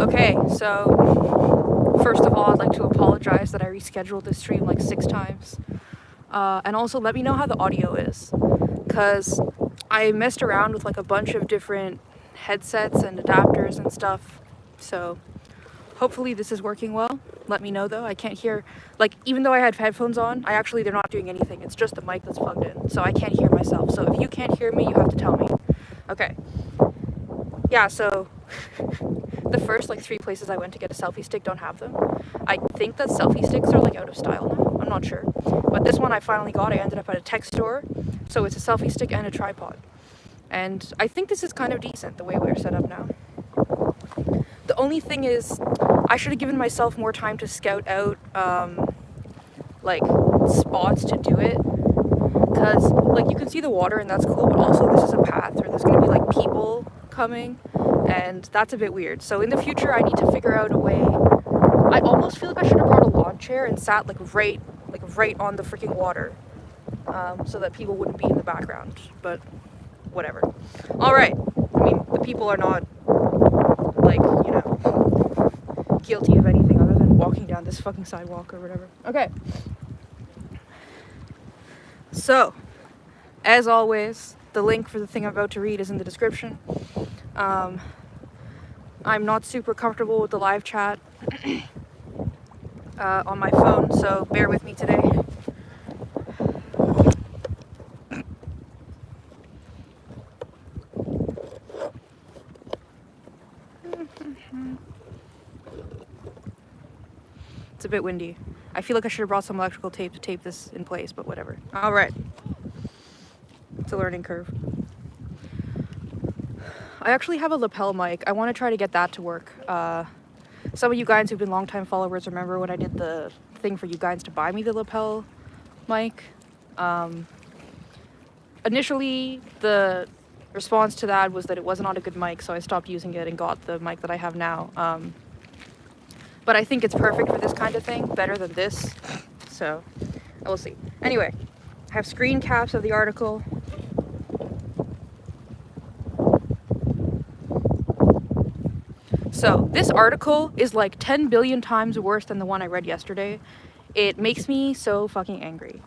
Okay, so first of all, I'd like to apologize that I rescheduled this stream like 6 times. And also let me know how the audio is, because I messed around with like a bunch of different headsets and adapters and stuff, so hopefully this is working well. Let me know though. I can't hear, like, even though I had headphones on, they're not doing anything. It's just the mic that's plugged in, so I can't hear myself. So if you can't hear me, you have to tell me. Okay. Yeah, so the first like 3 places I went to get a selfie stick don't have them. I think that selfie sticks are like out of style now. I'm not sure. But this one I finally got. I ended up at a tech store. So it's a selfie stick and a tripod. And I think this is kind of decent the way we're set up now. The only thing is, I should have given myself more time to scout out like spots to do it. Because like you can see the water and that's cool, but also this is a path where there's gonna be like people coming, and that's a bit weird. So in the future I need to figure out a way. I almost feel like I should have brought a lawn chair and sat like right on the freaking water, so that people wouldn't be in the background, but whatever. All right, I mean, the people are not like, you know, guilty of anything other than walking down this fucking sidewalk or whatever. Okay, so as always, the link for the thing I'm about to read is in the description. I'm not super comfortable with the live chat on my phone, so bear with me today. It's a bit windy. I feel like I should have brought some electrical tape to tape this in place, but whatever. All right. It's a learning curve. I actually have a lapel mic. I want to try to get that to work. Some of you guys who've been longtime followers remember when I did the thing for you guys to buy me the lapel mic. Initially, the response to that was that it was not a good mic, so I stopped using it and got the mic that I have now. But I think it's perfect for this kind of thing, better than this. So, we'll see. Anyway, I have screen caps of the article. So, this article is like 10 billion times worse than the one I read yesterday. It makes me so fucking angry.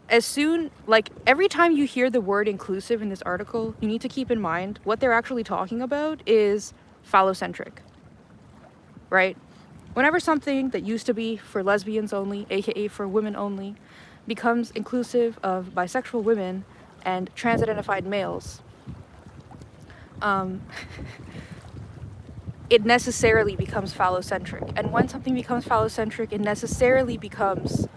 Every time you hear the word inclusive in this article, you need to keep in mind what they're actually talking about is phallocentric, right? Whenever something that used to be for lesbians only, aka for women only, becomes inclusive of bisexual women and trans-identified males, it necessarily becomes phallocentric. And when something becomes phallocentric, it necessarily becomes,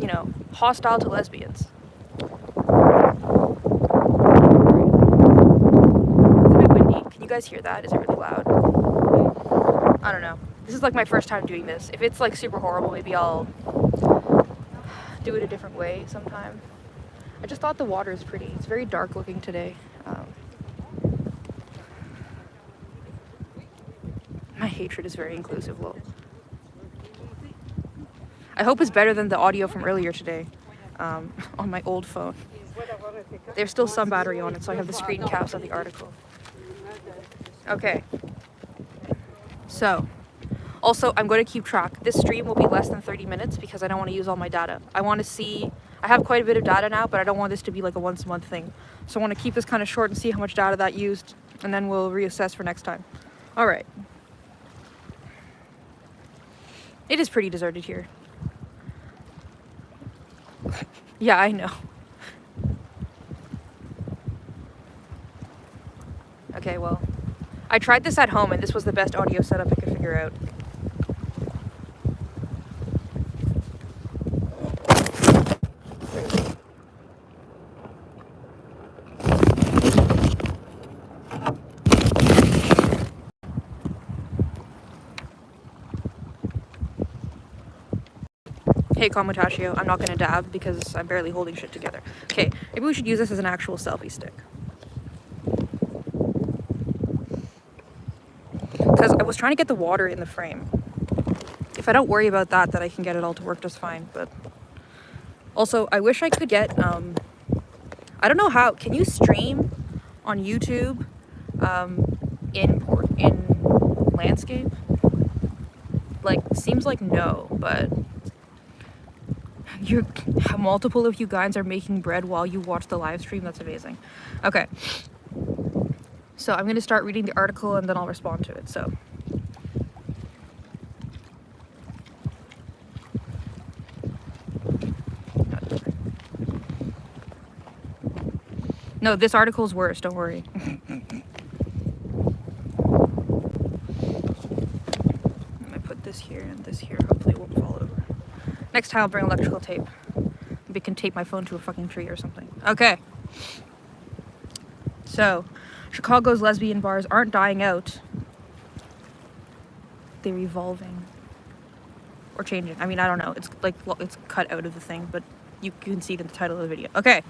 you know, hostile to lesbians. Can you guys hear that? Is it really loud? I don't know. This is like my first time doing this. If it's like super horrible, maybe I'll do it a different way sometime. I just thought the water is pretty. It's very dark looking today. My hatred is very inclusive, lol. I hope it's better than the audio from earlier today on my old phone. There's still some battery on it, so I have the screen caps of the article. Okay. So, also, I'm going to keep track. This stream will be less than 30 minutes because I don't want to use all my data. I want to see... I have quite a bit of data now, but I don't want this to be like a once-a-month thing. So I want to keep this kind of short and see how much data that used, and then we'll reassess for next time. All right. It is pretty deserted here. Yeah, I know. Okay, well, I tried this at home and this was the best audio setup I could figure out. Hey, Comutaccio, I'm not gonna dab because I'm barely holding shit together. Okay, maybe we should use this as an actual selfie stick. Because I was trying to get the water in the frame. If I don't worry about that, then I can get it all to work just fine, but... Also, I wish I could get, I don't know how, can you stream on YouTube in landscape? Like, seems like no, but you're multiple of you guys are making bread while you watch the live stream. That's amazing. Okay, so I'm gonna start reading the article and then I'll respond to it. So no, this article's worse, don't worry. This here and this here. Hopefully it won't fall over. Next time I'll bring electrical tape. We can tape my phone to a fucking tree or something. Okay. So, Chicago's lesbian bars aren't dying out. They're evolving. Or changing. I mean, I don't know. It's like, it's cut out of the thing, but you can see it in the title of the video. Okay.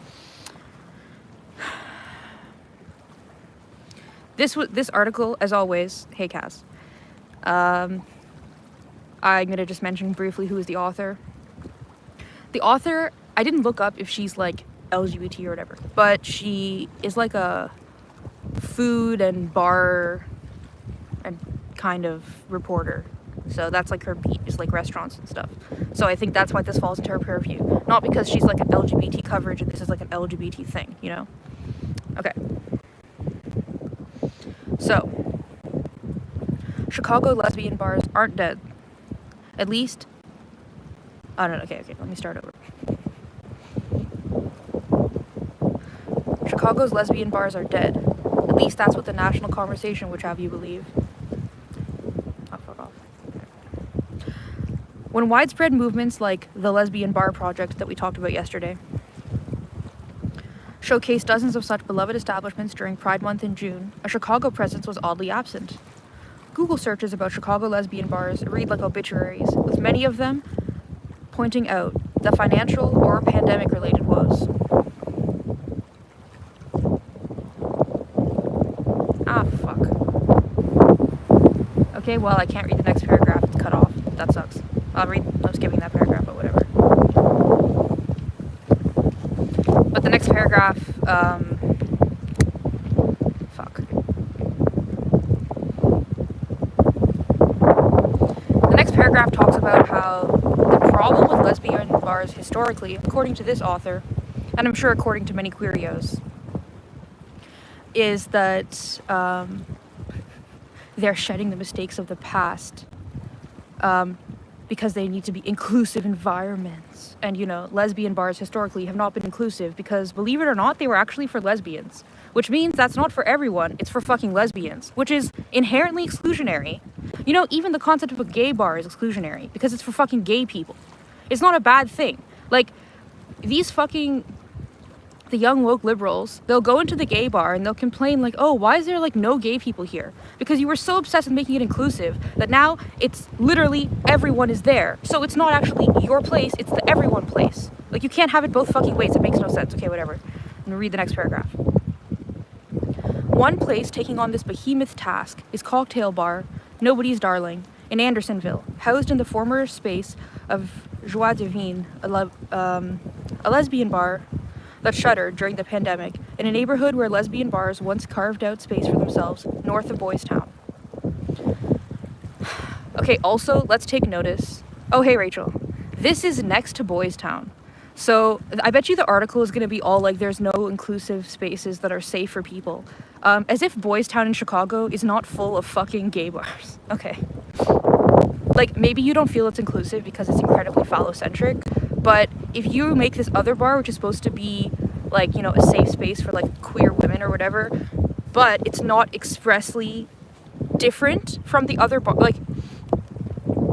This article, as always, hey Cass. I'm going to just mention briefly who is the author. The author, I didn't look up if she's like LGBT or whatever, but she is like a food and bar and kind of reporter. So that's like her beat, is like restaurants and stuff. So I think that's why this falls into her purview. Not because she's like an LGBT coverage and this is like an LGBT thing, you know? Okay. So, Chicago lesbian bars aren't dead. At least, I don't know, okay, let me start over. Chicago's lesbian bars are dead. At least that's what the national conversation would have you believe. Oh, fuck off. When widespread movements like the Lesbian Bar Project that we talked about yesterday showcased dozens of such beloved establishments during Pride Month in June, a Chicago presence was oddly absent. Google searches about Chicago lesbian bars read like obituaries, with many of them pointing out the financial or pandemic-related woes. Ah, fuck. Okay, well, I can't read the next paragraph. It's cut off. That sucks. I'm skipping that paragraph, but whatever. But the next paragraph, fuck. The next paragraph talks about how the problem with lesbian bars historically, according to this author, and I'm sure according to many queerios, is that they're shedding the mistakes of the past because they need to be inclusive environments. And, you know, lesbian bars historically have not been inclusive because, believe it or not, they were actually for lesbians. Which means that's not for everyone, it's for fucking lesbians. Which is inherently exclusionary. You know, even the concept of a gay bar is exclusionary because it's for fucking gay people. It's not a bad thing. Like, these fucking... the young woke liberals, they'll go into the gay bar and they'll complain like, oh, why is there like no gay people here? Because you were so obsessed with making it inclusive that now it's literally everyone is there. So it's not actually your place, it's the everyone place. Like, you can't have it both fucking ways. It makes no sense. Okay, whatever. I'm gonna read the next paragraph. One place taking on this behemoth task is Cocktail Bar, Nobody's Darling, in Andersonville, housed in the former space of Joie Divine, a lesbian bar that shuttered during the pandemic in a neighborhood where lesbian bars once carved out space for themselves north of Boys Town. Okay, also, let's take notice. Oh, hey, Rachel. This is next to Boys Town. So I bet you the article is going to be all like there's no inclusive spaces that are safe for people. As if Boys Town in Chicago is not full of fucking gay bars. Okay. Like, maybe you don't feel it's inclusive because it's incredibly phallocentric, but if you make this other bar, which is supposed to be, like, you know, a safe space for, like, queer women or whatever, but it's not expressly different from the other bar, like,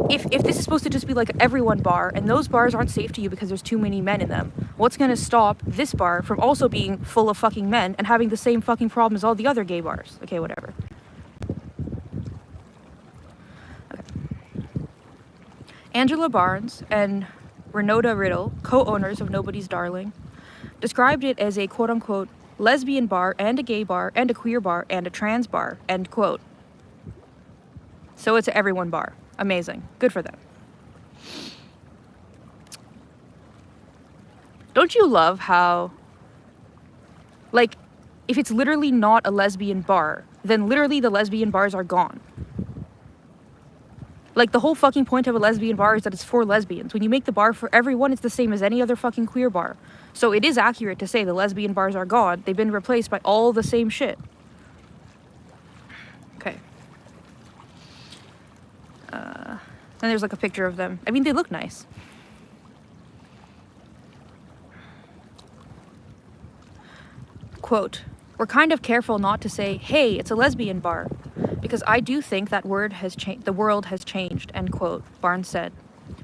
if this is supposed to just be, like, everyone bar, and those bars aren't safe to you because there's too many men in them, what's gonna stop this bar from also being full of fucking men and having the same fucking problem as all the other gay bars? Okay, whatever. Okay. Angela Barnes and Renota Riddle, co-owners of Nobody's Darling, described it as a quote-unquote lesbian bar and a gay bar and a queer bar and a trans bar, end quote. So it's an everyone bar. Amazing. Good for them. Don't you love how, like, if it's literally not a lesbian bar, then literally the lesbian bars are gone. Like, the whole fucking point of a lesbian bar is that it's for lesbians. When you make the bar for everyone, it's the same as any other fucking queer bar. So it is accurate to say the lesbian bars are gone. They've been replaced by all the same shit. Okay. And there's like a picture of them. I mean, they look nice. Quote, "We're kind of careful not to say, hey, it's a lesbian bar, because I do think that the world has changed," end quote, Barnes said.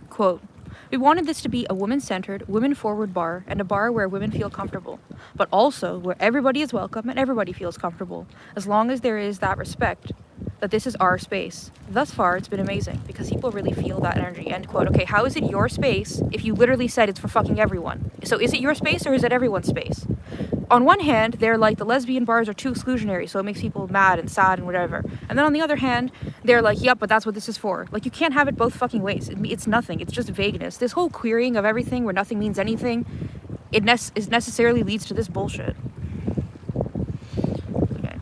Quote, "We wanted this to be a women-centered, women-forward bar, and a bar where women feel comfortable, but also where everybody is welcome and everybody feels comfortable, as long as there is that respect that this is our space. Thus far, it's been amazing, because people really feel that energy," end quote. Okay, how is it your space if you literally said it's for fucking everyone? So is it your space or is it everyone's space? On one hand, they're like, the lesbian bars are too exclusionary, so it makes people mad and sad and whatever. And then on the other hand, they're like, yep, but that's what this is for. Like, you can't have it both fucking ways. It's nothing. It's just vagueness. This whole queering of everything where nothing means anything, it necessarily leads to this bullshit. Okay.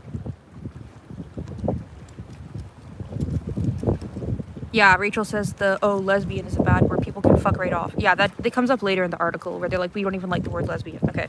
Yeah, Rachel says lesbian is a bad word. People can fuck right off. Yeah, that comes up later in the article where they're like, we don't even like the word lesbian. Okay.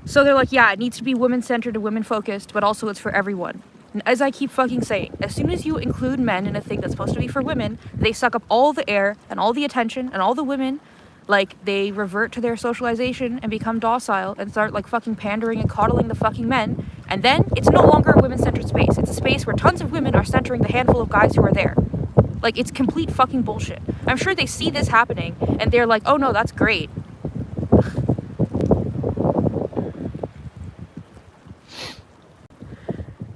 So they're like, yeah, it needs to be women-centered and women-focused, but also it's for everyone. And as I keep fucking saying, as soon as you include men in a thing that's supposed to be for women, they suck up all the air and all the attention and all the women. Like, they revert to their socialization and become docile and start, like, fucking pandering and coddling the fucking men. And then it's no longer a women-centered space. It's a space where tons of women are centering the handful of guys who are there. Like, it's complete fucking bullshit. I'm sure they see this happening and they're like, oh no, that's great.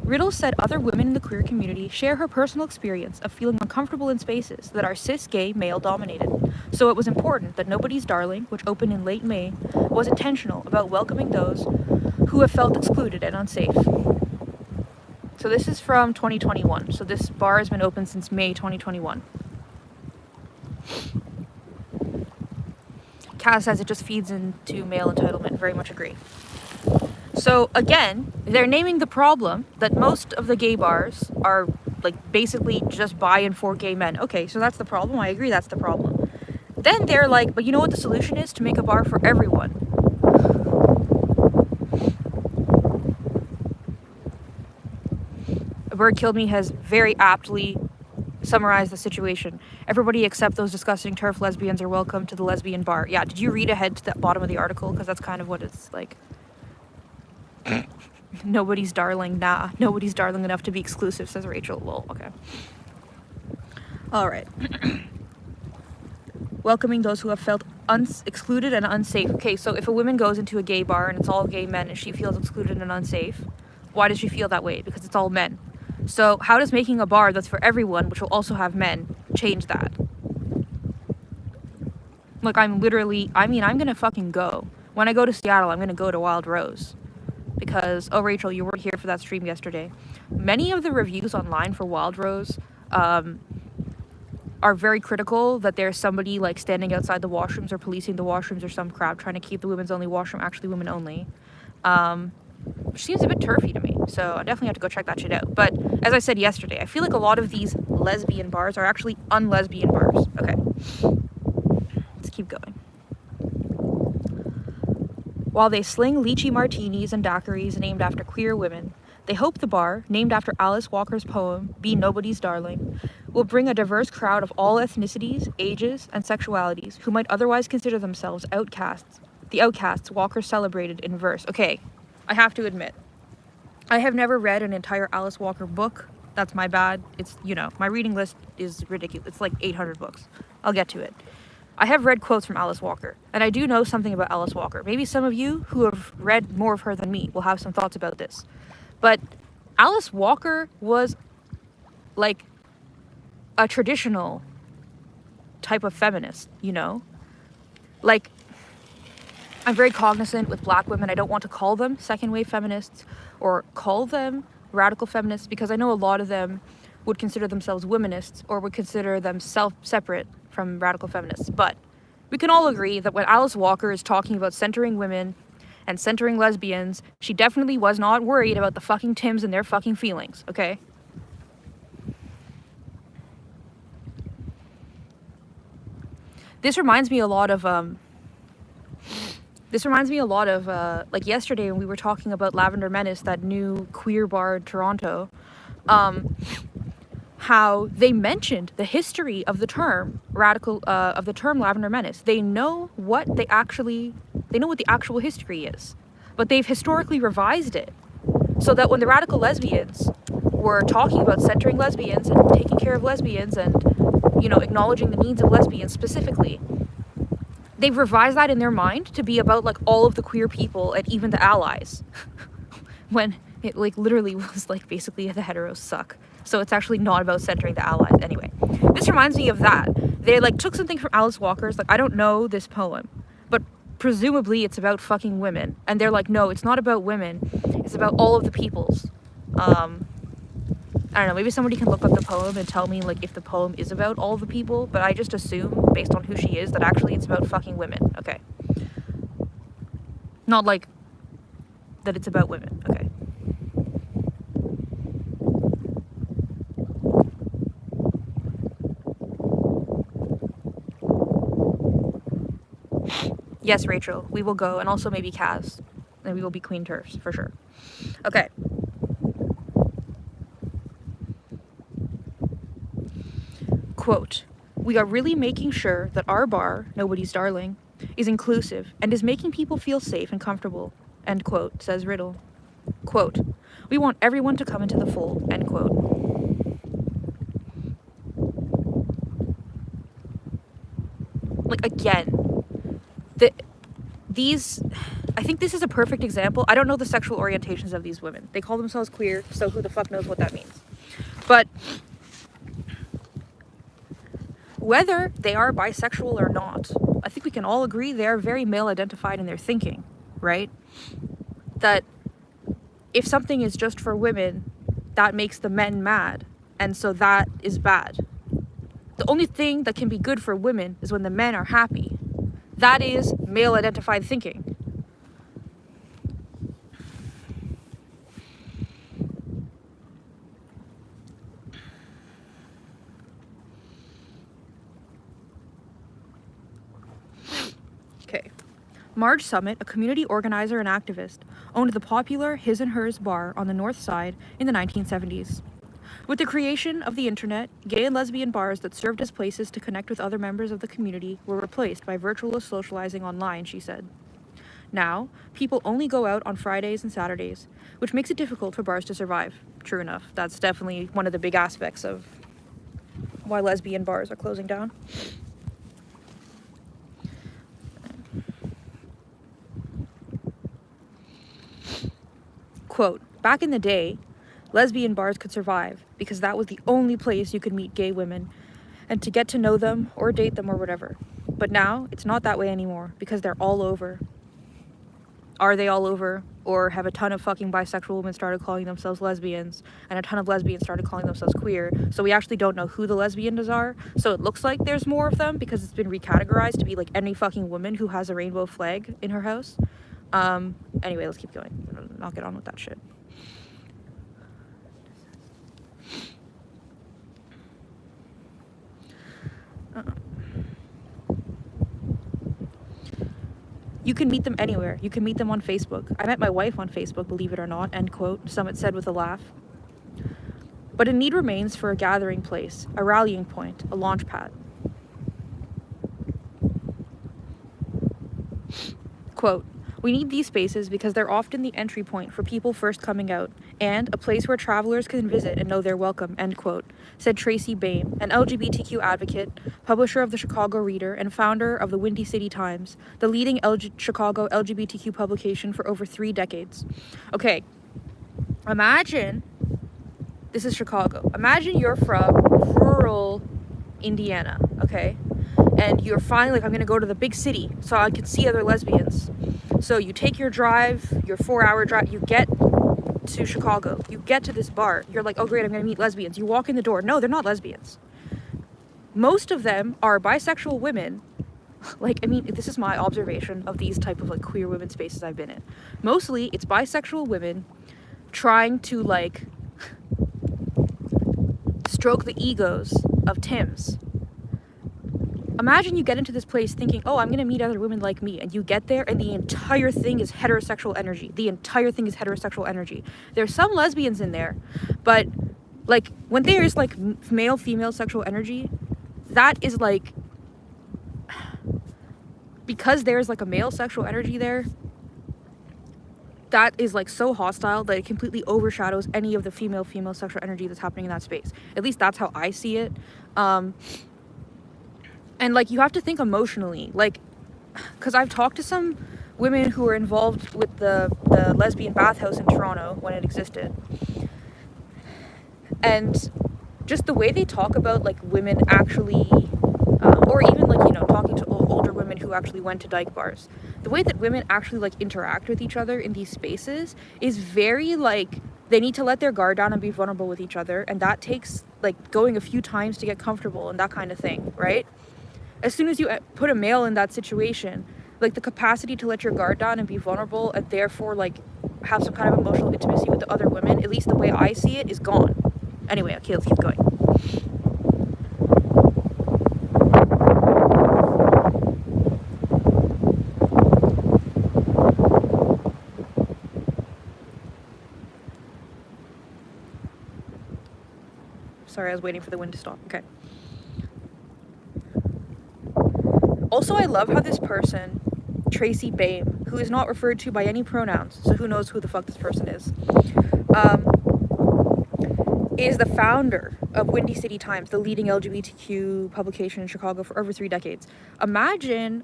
Riddle said other women in the queer community share her personal experience of feeling uncomfortable in spaces that are cis, gay, male-dominated. So it was important that Nobody's Darling, which opened in late May, was intentional about welcoming those who have felt excluded and unsafe. So this is from 2021. So this bar has been open since May 2021. Kaz says it just feeds into male entitlement. Very much agree. So again, they're naming the problem that most of the gay bars are like basically just by and for gay men. Okay, so that's the problem. I agree that's the problem. Then they're like, but you know what the solution is? To make a bar for everyone. A Bird Killed Me has very aptly summarized the situation. Everybody except those disgusting TERF lesbians are welcome to the lesbian bar. Yeah, did you read ahead to the bottom of the article? Because that's kind of what it's like. Nobody's darling. Nah, nobody's darling enough to be exclusive, says Rachel. Lol. Okay. Alright. Welcoming those who have felt excluded and unsafe. Okay, so if a woman goes into a gay bar and it's all gay men and she feels excluded and unsafe, why does she feel that way? Because it's all men. So how does making a bar that's for everyone, which will also have men, change that? Like, I'm gonna fucking go. When I go to Seattle, I'm gonna go to Wild Rose. Because, oh, Rachel, you weren't here for that stream yesterday. Many of the reviews online for Wild Rose are very critical that there's somebody, like, standing outside the washrooms or policing the washrooms or some crap, trying to keep the women's only washroom actually women only. Which seems a bit turfy to me, so I definitely have to go check that shit out. But, as I said yesterday, I feel like a lot of these lesbian bars are actually unlesbian bars. Okay. Let's keep going. While they sling lychee martinis and daiquiris named after queer women, they hope the bar, named after Alice Walker's poem, Be Nobody's Darling, will bring a diverse crowd of all ethnicities, ages, and sexualities who might otherwise consider themselves outcasts, the outcasts Walker celebrated in verse. Okay, I have to admit, I have never read an entire Alice Walker book. That's my bad. It's, you know, my reading list is ridiculous. It's like 800 books. I'll get to it. I have read quotes from Alice Walker, and I do know something about Alice Walker. Maybe some of you who have read more of her than me will have some thoughts about this. But Alice Walker was like a traditional type of feminist, you know? Like, I'm very cognizant with black women. I don't want to call them second wave feminists or call them radical feminists because I know a lot of them would consider themselves womanists or would consider them separate from radical feminists. But we can all agree that when Alice Walker is talking about centering women and centering lesbians, she definitely was not worried about the fucking Tims and their fucking feelings, okay? This reminds me a lot of, like yesterday when we were talking about Lavender Menace, that new queer bar in Toronto, how they mentioned the history of the term Lavender Menace. They know what the actual history is, but they've historically revised it so that when the radical lesbians were talking about centering lesbians and taking care of lesbians and, you know, acknowledging the needs of lesbians specifically, they've revised that in their mind to be about like all of the queer people and even the allies when it like literally was like basically the heteros suck. So it's actually not about centering the allies. Anyway, this reminds me of that. They like took something from Alice Walker's, like, I don't know this poem, but presumably it's about fucking women. And they're like, no, it's not about women. It's about all of the peoples. I don't know, maybe somebody can look up the poem and tell me like if the poem is about all of the people, but I just assume, based on who she is, that actually it's about fucking women. Okay. Not like that it's about women. Okay. Yes, Rachel, we will go, and also maybe Kaz. And we will be Queen Turfs, for sure. Okay. Quote, "We are really making sure that our bar, Nobody's Darling, is inclusive and is making people feel safe and comfortable," end quote, says Riddle. Quote, "We want everyone to come into the fold," end quote. Like, again, I think this is a perfect example. I don't know the sexual orientations of these women. They call themselves queer, so who the fuck knows what that means. But whether they are bisexual or not, I think we can all agree they are very male-identified in their thinking, right? That if something is just for women, that makes the men mad, and so that is bad. The only thing that can be good for women is when the men are happy. That is male-identified thinking. Okay. Marge Summit, a community organizer and activist, owned the popular His and Hers bar on the North Side in the 1970s. With the creation of the internet, gay and lesbian bars that served as places to connect with other members of the community were replaced by virtual socializing online, she said. Now, people only go out on Fridays and Saturdays, which makes it difficult for bars to survive. True enough, that's definitely one of the big aspects of why lesbian bars are closing down. Quote, "Back in the day, lesbian bars could survive because that was the only place you could meet gay women and to get to know them or date them or whatever. But now it's not that way anymore because they're all over." Are they all over? Or have a ton of fucking bisexual women started calling themselves lesbians and a ton of lesbians started calling themselves queer? So we actually don't know who the lesbians are. So it looks like there's more of them because it's been recategorized to be like any fucking woman who has a rainbow flag in her house. Anyway, let's keep going. I'll get on with that shit. You can meet them anywhere. You can meet them on Facebook. I met my wife on Facebook, believe it or not, end quote, Summit said with a laugh. But a need remains for a gathering place, a rallying point, a launch pad. Quote, "We need these spaces because they're often the entry point for people first coming out, and a place where travelers can visit and know they're welcome," end quote, said Tracy Bain, an LGBTQ advocate, publisher of the Chicago Reader, and founder of the Windy City Times, the leading Chicago LGBTQ publication for over 3 decades. Okay, imagine, this is Chicago. Imagine you're from rural Indiana, okay? And you're finally like, I'm gonna go to the big city so I can see other lesbians. So you take your drive, your 4-hour drive, you get to Chicago, you get to this bar, you're like, oh great, I'm gonna meet lesbians. You walk in the door, no, they're not lesbians. Most of them are bisexual women like, I mean, this is my observation of these type of like queer women spaces I've been in. Mostly it's bisexual women trying to like stroke the egos of Tims. Imagine you get into this place thinking, oh, I'm going to meet other women like me. And you get there and the entire thing is heterosexual energy. The entire thing is heterosexual energy. There's some lesbians in there, but like when there's like male, female sexual energy, that is like, because there's like a male sexual energy there, that is like so hostile that it completely overshadows any of the female sexual energy that's happening in that space. At least that's how I see it. And like you have to think emotionally, like, because I've talked to some women who were involved with the lesbian bathhouse in Toronto when it existed, and just the way they talk about like women actually, or even like, you know, talking to older women who actually went to dyke bars, the way that women actually like interact with each other in these spaces is very like, they need to let their guard down and be vulnerable with each other, and that takes like going a few times to get comfortable and that kind of thing, right? As soon as you put a male in that situation, like the capacity to let your guard down and be vulnerable and therefore like have some kind of emotional intimacy with the other women, at least the way I see it, is gone. Anyway, okay, let's keep going. Sorry, I was waiting for the wind to stop. Okay. Also, I love how this person, Tracy Bame, who is not referred to by any pronouns, so who knows who the fuck this person is the founder of Windy City Times, the leading LGBTQ publication in Chicago for over 3 decades. Imagine,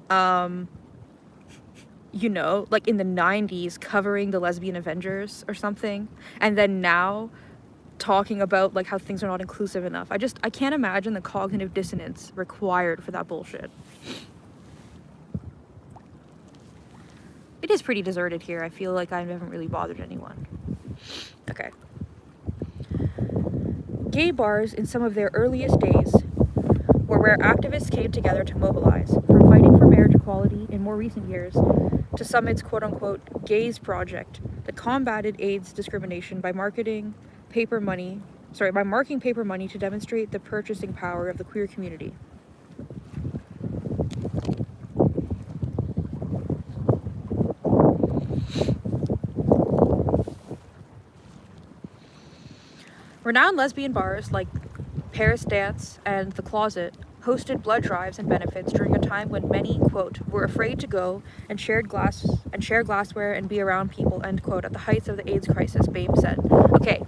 you know, like in the 90s covering the Lesbian Avengers or something, and then now talking about like how things are not inclusive enough. I can't imagine the cognitive dissonance required for that bullshit. It is pretty deserted here. I feel like I haven't really bothered anyone. Okay. Gay bars in some of their earliest days were where activists came together to mobilize, from fighting for marriage equality in more recent years to Summit's quote-unquote gays project that combated AIDS discrimination by marking paper money to demonstrate the purchasing power of the queer community. Renowned lesbian bars like Paris Dance and The Closet hosted blood drives and benefits during a time when many, quote, were afraid to go and share glassware and be around people, end quote, at the heights of the AIDS crisis, Bame said. Okay.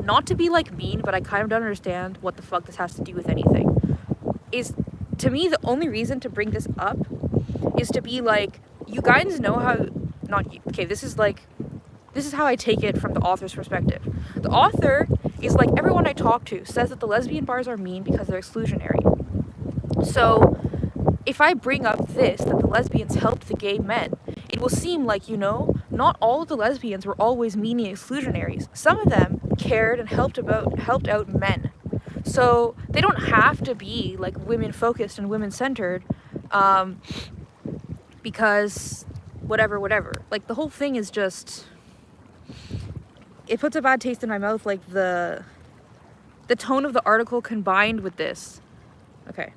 Not to be like mean, but I kind of don't understand what the fuck this has to do with anything. To me, the only reason to bring this up is to be like, you guys know how, this is how I take it from the author's perspective. The author is like, everyone I talk to says that the lesbian bars are mean because they're exclusionary. So if I bring up this, that the lesbians helped the gay men, it will seem like, you know, not all of the lesbians were always mean and exclusionaries. Some of them cared and helped out men. So they don't have to be like women focused and women centered, because whatever. Like the whole thing is just, it puts a bad taste in my mouth, like the tone of the article combined with this. Okay.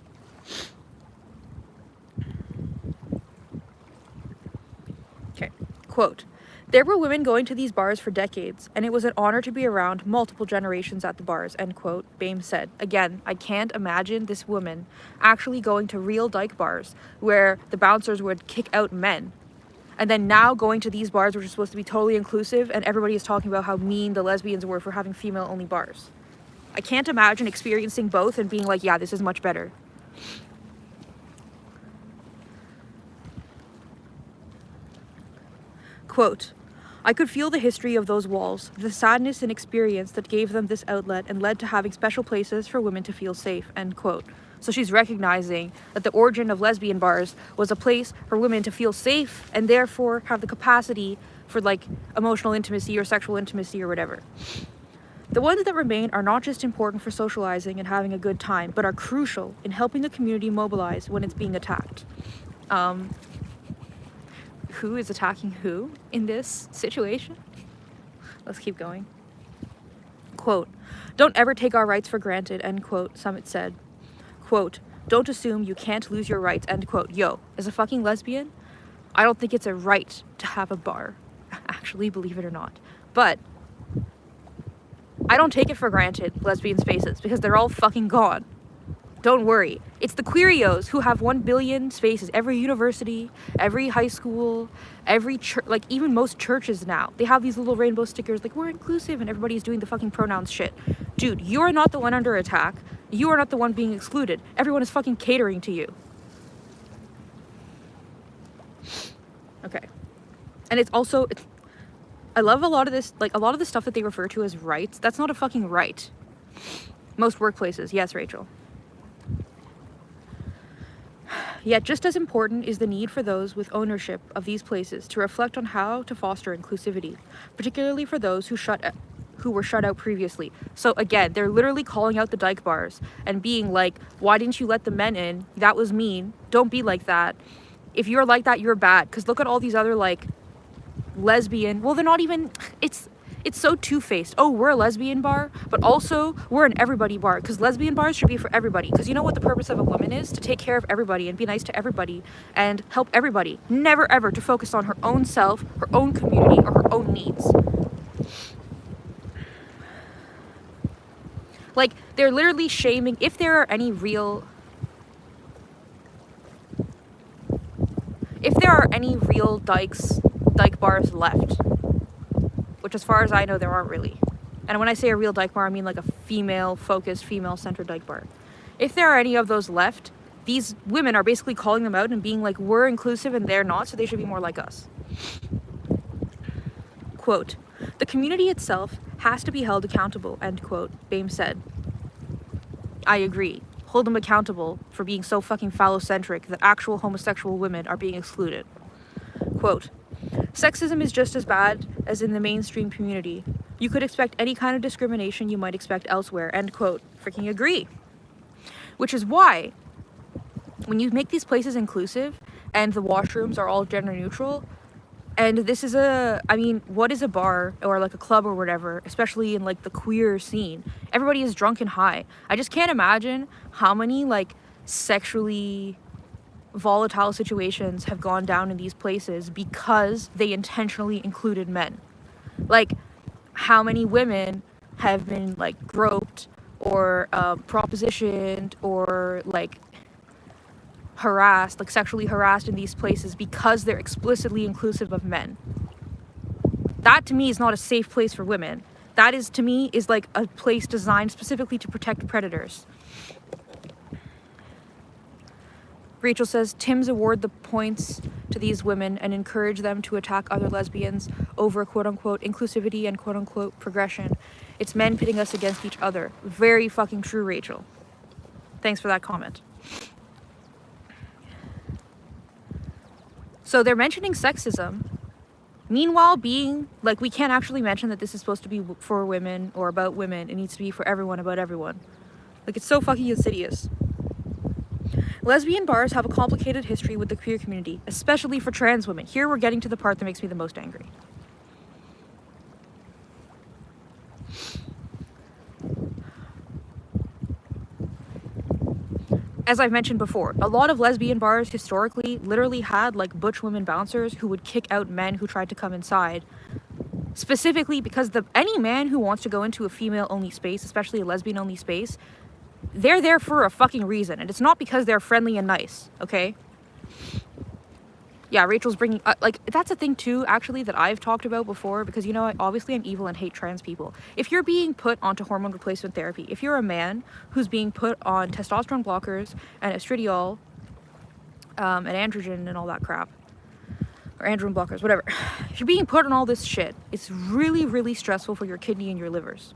Quote, there were women going to these bars for decades, and it was an honor to be around multiple generations at the bars, end quote, Bame said. Again, I can't imagine this woman actually going to real dyke bars where the bouncers would kick out men, and then now going to these bars which are supposed to be totally inclusive, and everybody is talking about how mean the lesbians were for having female-only bars. I can't imagine experiencing both and being like, yeah, this is much better. Quote, I could feel the history of those walls, the sadness and experience that gave them this outlet and led to having special places for women to feel safe, end quote. So she's recognizing that the origin of lesbian bars was a place for women to feel safe and therefore have the capacity for like emotional intimacy or sexual intimacy or whatever. The ones that remain are not just important for socializing and having a good time, but are crucial in helping the community mobilize when it's being attacked. Who is attacking who in this situation? Let's keep going. Quote, "Don't ever take our rights for granted," end quote, Summit said. Quote, "Don't assume you can't lose your rights," end quote. Yo, as a fucking lesbian, I don't think it's a right to have a bar. Actually, believe it or not. But I don't take it for granted, lesbian spaces, because they're all fucking gone. Don't worry. It's the queerios who have 1 billion spaces. Every university, every high school, every church, like even most churches now, they have these little rainbow stickers like, we're inclusive, and everybody's doing the fucking pronouns shit. Dude, you're not the one under attack. You are not the one being excluded. Everyone is fucking catering to you. Okay. And it's also, I love a lot of this, like a lot of the stuff that they refer to as rights. That's not a fucking right. Most workplaces, yes, Rachel. Yet just as important is the need for those with ownership of these places to reflect on how to foster inclusivity, particularly for those who were shut out previously. So again, they're literally calling out the dyke bars and being like, why didn't you let the men in? That was mean. Don't be like that. If you're like that, you're bad. Because look at all these other like lesbian, well, they're not even, it's so two-faced. Oh, we're a lesbian bar, but also we're an everybody bar, because lesbian bars should be for everybody. Because you know what the purpose of a woman is? To take care of everybody and be nice to everybody and help everybody. Never ever to focus on her own self, her own community, or her own needs. Like, they're literally shaming, if there are any real dyke bars left, which as far as I know there aren't really. And when I say a real dyke bar, I mean like a female-focused, female-centered dyke bar. If there are any of those left, these women are basically calling them out and being like, we're inclusive and they're not, so they should be more like us. Quote, "The community itself has to be held accountable," end quote, Bame said. I agree. Hold them accountable for being so fucking phallocentric that actual homosexual women are being excluded. Quote, "Sexism is just as bad as in the mainstream community. You could expect any kind of discrimination you might expect elsewhere," end quote. Freaking agree. Which is why, when you make these places inclusive and the washrooms are all gender neutral, and this is what is a bar or like a club or whatever, especially in like the queer scene? Everybody is drunk and high. I just can't imagine how many like sexually volatile situations have gone down in these places because they intentionally included men. Like, how many women have been like groped or propositioned or like harassed, like sexually harassed in these places because they're explicitly inclusive of men. That to me is not a safe place for women. That is, to me, is like a place designed specifically to protect predators. Rachel says, Tims award the points to these women and encourage them to attack other lesbians over quote-unquote inclusivity and quote-unquote progression. It's men pitting us against each other. Very fucking true, Rachel. Thanks for that comment. So they're mentioning sexism. Meanwhile, being like, we can't actually mention that this is supposed to be for women or about women. It needs to be for everyone, about everyone. Like, it's so fucking insidious. Lesbian bars have a complicated history with the queer community, especially for trans women. Here we're getting to the part that makes me the most angry. As I've mentioned before, a lot of lesbian bars historically literally had like butch women bouncers who would kick out men who tried to come inside, specifically because any man who wants to go into a female-only space, especially a lesbian-only space, they're there for a fucking reason, and it's not because they're friendly and nice, okay? Yeah, Rachel's bringing like, that's a thing too, actually, that I've talked about before, because, you know, obviously I'm evil and hate trans people. If you're being put onto hormone replacement therapy, if you're a man who's being put on testosterone blockers and estradiol and androgen and all that crap, or androgen blockers, whatever, if you're being put on all this shit, it's really, really stressful for your kidney and your livers.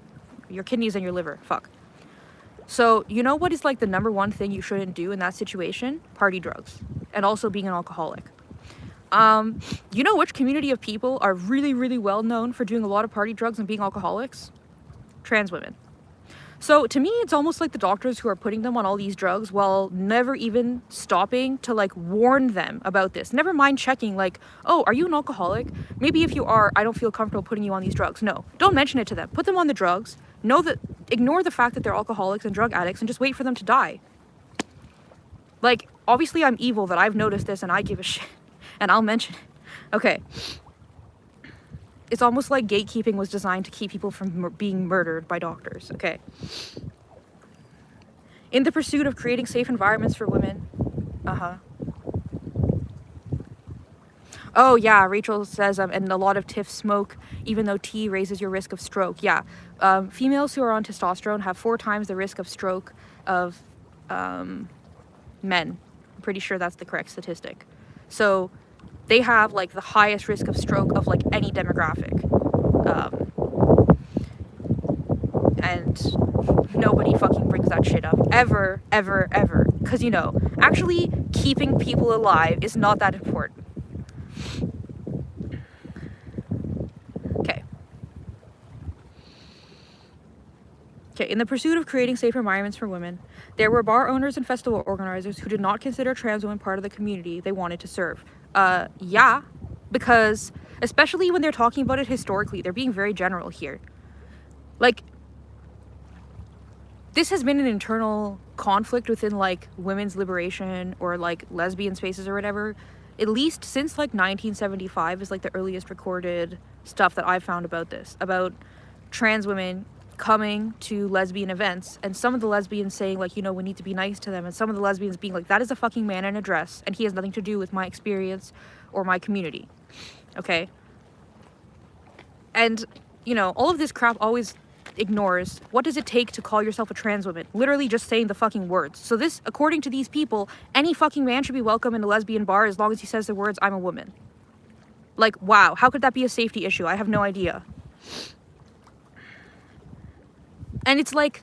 Your kidneys and your liver, fuck. So, you know what is like the number one thing you shouldn't do in that situation? Party drugs. And also being an alcoholic. You know which community of people are really, really well known for doing a lot of party drugs and being alcoholics? trans women. So to me, it's almost like the doctors who are putting them on all these drugs while never even stopping to like warn them about this. Never mind checking like, oh, are you an alcoholic? Maybe if you are, I don't feel comfortable putting you on these drugs. No, don't mention it to them. Put them on the drugs. Ignore the fact that they're alcoholics and drug addicts and just wait for them to die. Like, obviously I'm evil that I've noticed this and I give a shit and I'll mention it. Okay. It's almost like gatekeeping was designed to keep people from being murdered by doctors, okay? In the pursuit of creating safe environments for women. Oh yeah, Rachel says, and a lot of TIFs smoke, even though tea raises your risk of stroke. Yeah, females who are on testosterone have 4 times the risk of stroke of men. I'm pretty sure that's the correct statistic. So they have like the highest risk of stroke of like any demographic. And nobody fucking brings that shit up. Ever, ever, ever. Because, you know, actually keeping people alive is not that important. Okay. Okay, in the pursuit of creating safer environments for women, there were bar owners and festival organizers who did not consider trans women part of the community they wanted to serve. Yeah, because especially when they're talking about it historically, they're being very general here. Like, this has been an internal conflict within like women's liberation or like lesbian spaces or whatever, at least since like 1975 is like the earliest recorded stuff that I've found about this, about trans women coming to lesbian events and some of the lesbians saying like, you know, we need to be nice to them, and some of the lesbians being like, that is a fucking man in a dress and he has nothing to do with my experience or my community. Okay. And you know, all of this crap always ignores what does it take to call yourself a trans woman. Literally just saying the fucking words. So this, according to these people, any fucking man should be welcome in a lesbian bar as long as he says the words, I'm a woman. Like, wow, how could that be a safety issue? I have no idea. And it's like,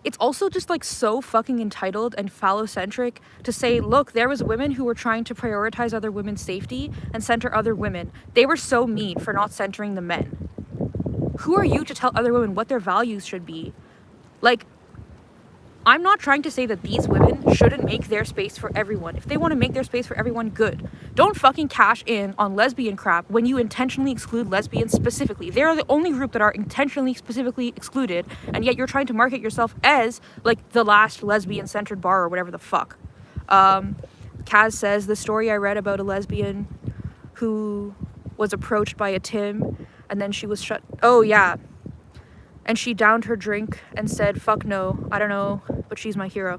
it's also just like so fucking entitled and phallocentric to say, look, there was women who were trying to prioritize other women's safety and center other women. They were so mean for not centering the men. Who are you to tell other women what their values should be? Like, I'm not trying to say that these women shouldn't make their space for everyone. If they want to make their space for everyone, good. Don't fucking cash in on lesbian crap when you intentionally exclude lesbians specifically. They are the only group that are intentionally specifically excluded, and yet you're trying to market yourself as like the last lesbian-centered bar or whatever the fuck. Kaz says, the story I read about a lesbian who was approached by a Tim and then she was shut. Oh yeah. And she downed her drink and said, fuck no, I don't know, but she's my hero.